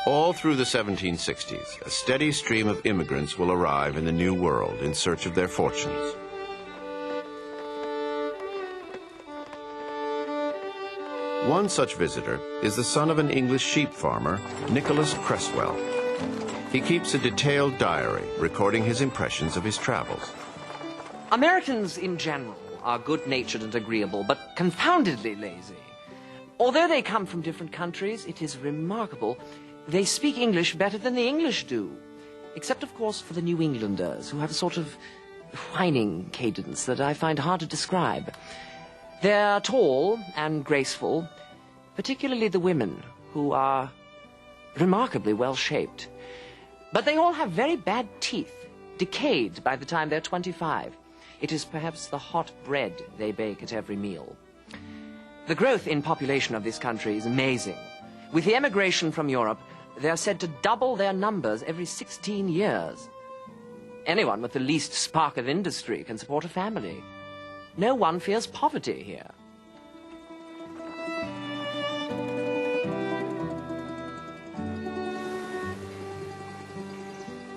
All through the 1760s, a steady stream of immigrants will arrive in the New World in search of their fortunes. One such visitor is the son of an English sheep farmer, Nicholas Creswell. He keeps a detailed diary recording his impressions of his travels. Americans in general are good-natured and agreeable, but confoundedly lazy. Although they come from different countries, it is remarkable they speak English better than the English do, except, of course, for the New Englanders, who have a sort of whining cadence that I find hard to describe. They're tall and graceful, particularly the women, who are remarkably well-shaped. But they all have very bad teeth, decayed by the time they're 25. It is perhaps the hot bread they bake at every meal. The growth in population of this country is amazing. With the emigration from Europe, they are said to double their numbers every 16 years. Anyone with the least spark of industry can support a family. No one fears poverty here.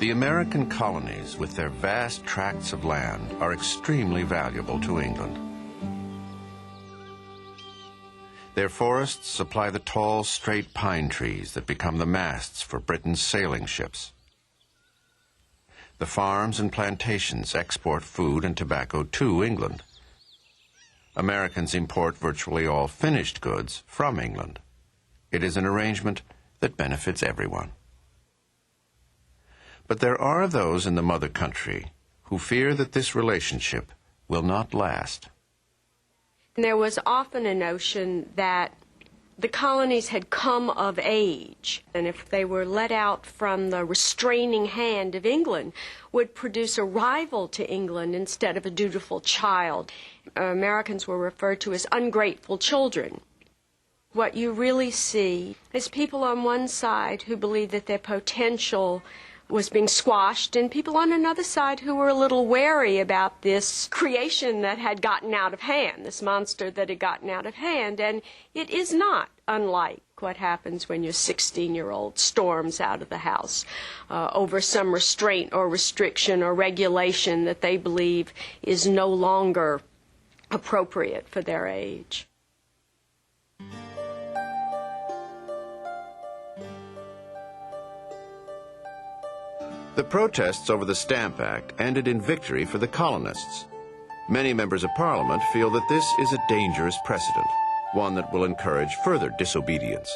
The American colonies, with their vast tracts of land, are extremely valuable to England. Their forests supply the tall, straight pine trees that become the masts for Britain's sailing ships. The farms and plantations export food and tobacco to England. Americans import virtually all finished goods from England. It is an arrangement that benefits everyone. But there are those in the mother country who fear that this relationship will not last. There was often a notion that the colonies had come of age, and if they were let out from the restraining hand of England, would produce a rival to England instead of a dutiful child. Americans were referred to as ungrateful children. What you really see is people on one side who believe that their potential was being squashed, and people on another side who were a little wary about this creation that had gotten out of hand, this monster that had gotten out of hand. And it is not unlike what happens when your 16-year-old storms out of the house over some restraint or restriction or regulation that they believe is no longer appropriate for their age. The protests over the Stamp Act ended in victory for the colonists. Many members of Parliament feel that this is a dangerous precedent, one that will encourage further disobedience.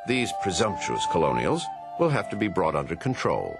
These presumptuous colonials will have to be brought under control.